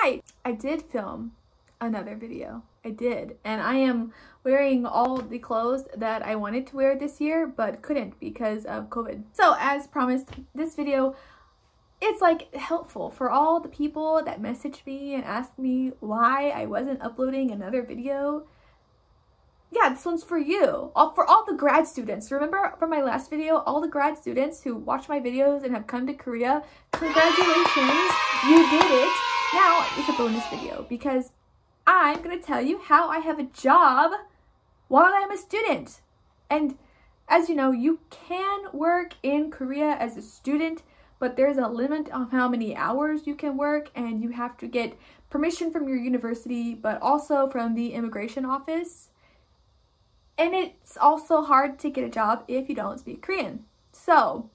Hi! I did film another video. I did. And I am wearing all the clothes that I wanted to wear this year, but couldn't because of COVID. So as promised, this video, it's like helpful for all the people that messaged me and asked me why I wasn't uploading another video. Yeah, this one's for you. For all the grad students. Remember from my last video, all the grad students who watch my videos and have come to Korea, congratulations, you did it. Now it's a bonus video because I'm gonna tell you how I have a job while I'm a student. And as you know, you can work in Korea as a student, but there's a limit on how many hours you can work, and you have to get permission from your university, but also from the immigration office. And it's also hard to get a job if you don't speak Korean. So,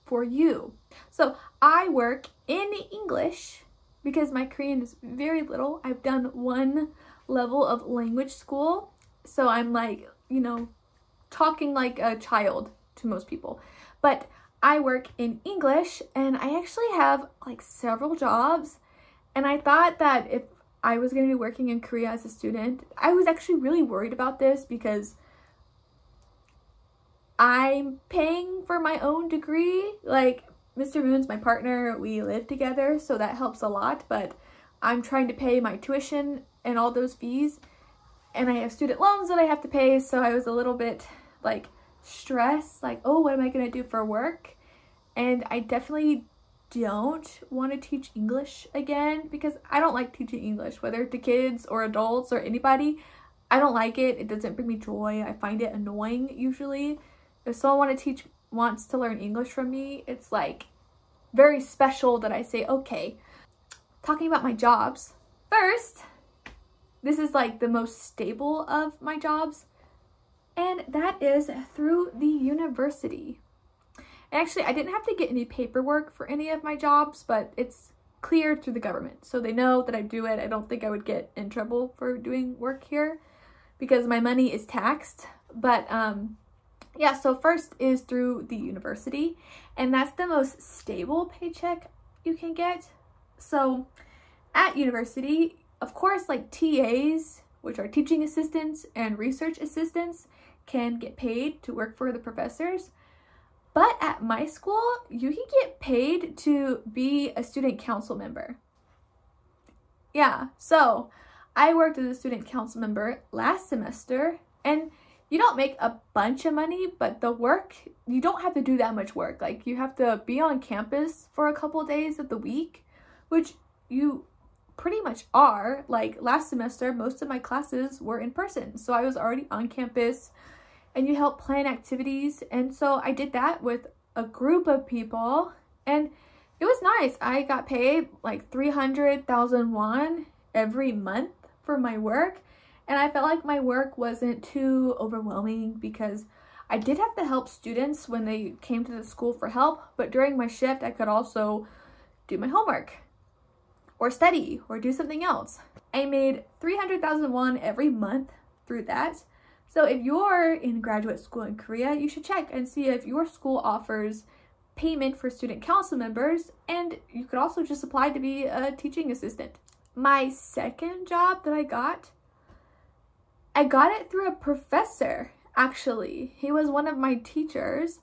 for you. So, I work in English because my Korean is very little. I've done one level of language school. So, I'm like, you know, talking like a child to most people. But I work in English and I actually have like several jobs. And I thought that if I was going to be working in Korea as a student, I was actually really worried about this because I'm paying for my own degree. Like, Mr. Moon's my partner, we live together, so that helps a lot, but I'm trying to pay my tuition and all those fees, and I have student loans that I have to pay, so I was a little bit like stressed, like, oh, what am I going to do for work? And I definitely don't want to teach English again because I don't like teaching English, whether to kids or adults or anybody. I don't like it. It doesn't bring me joy. I find it annoying usually. If someone wants to learn English from me, it's like very special that I say, okay. Talking about my jobs. First, this is like the most stable of my jobs, and that is through the university. Actually, I didn't have to get any paperwork for any of my jobs, but it's cleared through the government. So they know that I do it. I don't think I would get in trouble for doing work here because my money is taxed. But yeah, so first is through the university, and that's the most stable paycheck you can get. So at university, of course, like TAs, which are teaching assistants and research assistants, can get paid to work for the professors. But at my school, you can get paid to be a student council member. Yeah, so I worked as a student council member last semester, and you don't make a bunch of money, but the work, you don't have to do that much work. Like, you have to be on campus for a couple of days of the week, which you pretty much are. Like, last semester, most of my classes were in person, so I was already on campus. And you help plan activities, and so I did that with a group of people, and it was nice. I got paid like 300,000 won every month for my work, and I felt like my work wasn't too overwhelming because I did have to help students when they came to the school for help, but during my shift I could also do my homework or study or do something else. I made 300,000 won every month through that. So if you're in graduate school in Korea, you should check and see if your school offers payment for student council members, and you could also just apply to be a teaching assistant. My second job that I got it through a professor, actually. He was one of my teachers,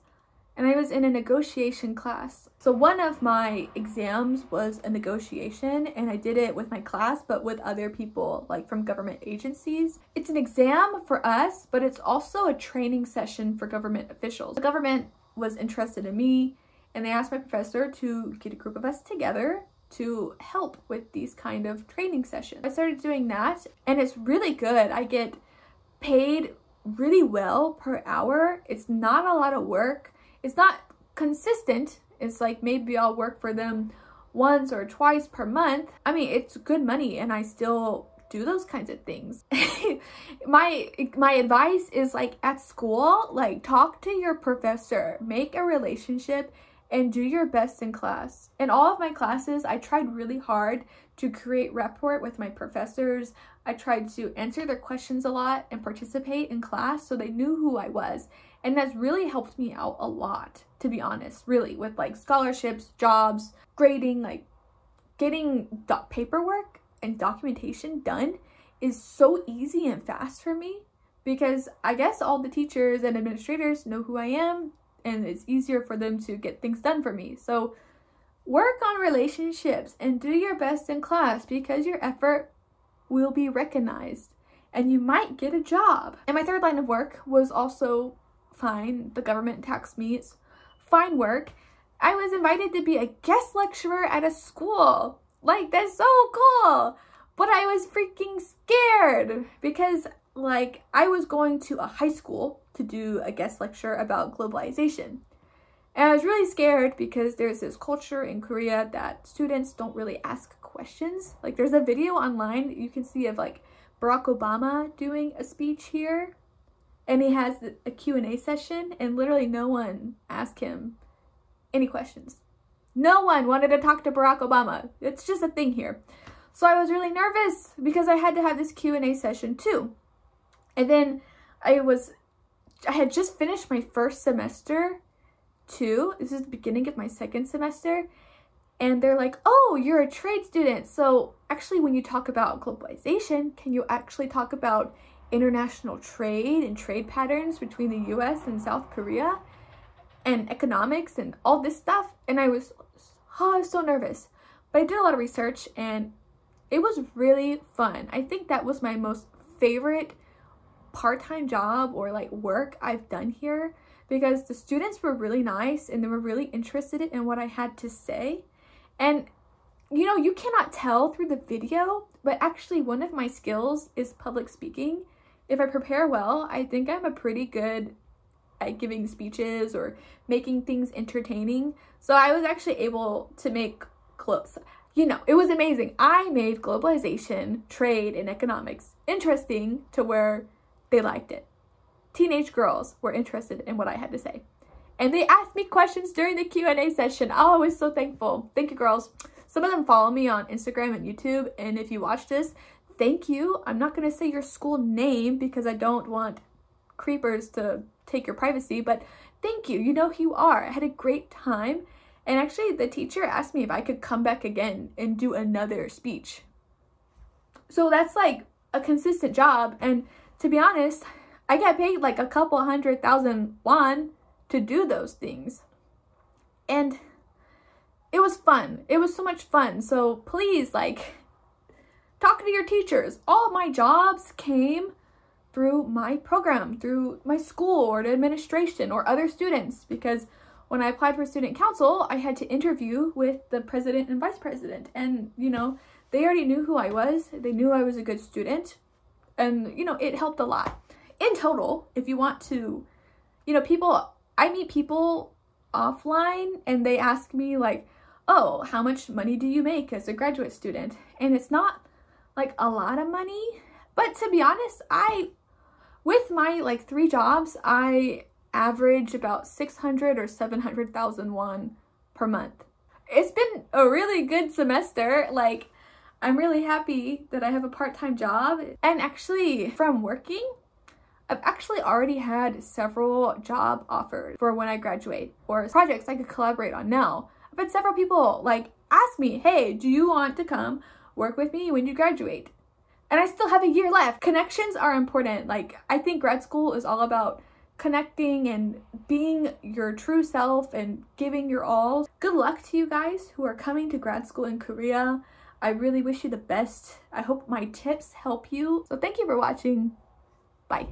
and I was in a negotiation class. So one of my exams was a negotiation, and I did it with my class, but with other people, like from government agencies. It's an exam for us, but it's also a training session for government officials. The government was interested in me, and they asked my professor to get a group of us together to help with these kind of training sessions. I started doing that, and it's really good. I get paid really well per hour. It's not a lot of work. It's not consistent. It's like maybe I'll work for them once or twice per month. I mean, it's good money, and I still do those kinds of things. My advice is, like, at school, like, talk to your professor, make a relationship, and do your best in class. In all of my classes, I tried really hard to create rapport with my professors. I tried to answer their questions a lot and participate in class so they knew who I was. And that's really helped me out a lot, to be honest, really, with like scholarships, jobs, grading, like getting paperwork and documentation done is so easy and fast for me because I guess all the teachers and administrators know who I am and it's easier for them to get things done for me. So work on relationships and do your best in class because your effort will be recognized and you might get a job. And my third line of work was also fine. The government taxed me. It's fine work. I was invited to be a guest lecturer at a school. Like, that's so cool. But I was freaking scared because like I was going to a high school to do a guest lecture about globalization. And I was really scared because there's this culture in Korea that students don't really ask questions. Like there's a video online you can see of like Barack Obama doing a speech here. And he has a Q&A session and literally no one asked him any questions. No one wanted to talk to Barack Obama. It's just a thing here. So I was really nervous because I had to have this Q&A session too. And then I had just finished my first semester too. This is the beginning of my second semester. And they're like, oh, you're a trade student. So actually when you talk about globalization, can you actually talk about international trade and trade patterns between the US and South Korea and economics and all this stuff? And I was so nervous. But I did a lot of research and it was really fun. I think that was my most favorite part-time job or like work I've done here because the students were really nice and they were really interested in what I had to say. And you know, you cannot tell through the video, but actually one of my skills is public speaking. If I prepare well, I think I'm a pretty good at giving speeches or making things entertaining. So I was actually able to make clips. You know, it was amazing. I made globalization, trade, and economics interesting to where they liked it. Teenage girls were interested in what I had to say. And they asked me questions during the Q&A session. Oh, I was so thankful. Thank you, girls. Some of them follow me on Instagram and YouTube. And if you watch this, thank you. I'm not going to say your school name because I don't want creepers to take your privacy, but thank you. You know who you are. I had a great time. And actually, the teacher asked me if I could come back again and do another speech. So that's like a consistent job. And to be honest, I got paid like a couple 100,000 won to do those things. And it was fun. It was so much fun. So please, like, talk to your teachers. All of my jobs came through my program, through my school or the administration or other students, because when I applied for student council, I had to interview with the president and vice president. And, you know, they already knew who I was. They knew I was a good student. And, you know, it helped a lot. In total, if you want to, you know, I meet people offline and they ask me like, oh, how much money do you make as a graduate student? And it's not like a lot of money. But to be honest, with my like 3 jobs, I average about 600 or 700,000 won per month. It's been a really good semester. Like, I'm really happy that I have a part-time job. And actually, from working, I've actually already had several job offers for when I graduate or projects I could collaborate on now. I've had several people like ask me, hey, do you want to come work with me when you graduate? And I still have a year left. Connections are important. Like, I think grad school is all about connecting and being your true self and giving your all. Good luck to you guys who are coming to grad school in Korea. I really wish you the best. I hope my tips help you. So thank you for watching. Bye.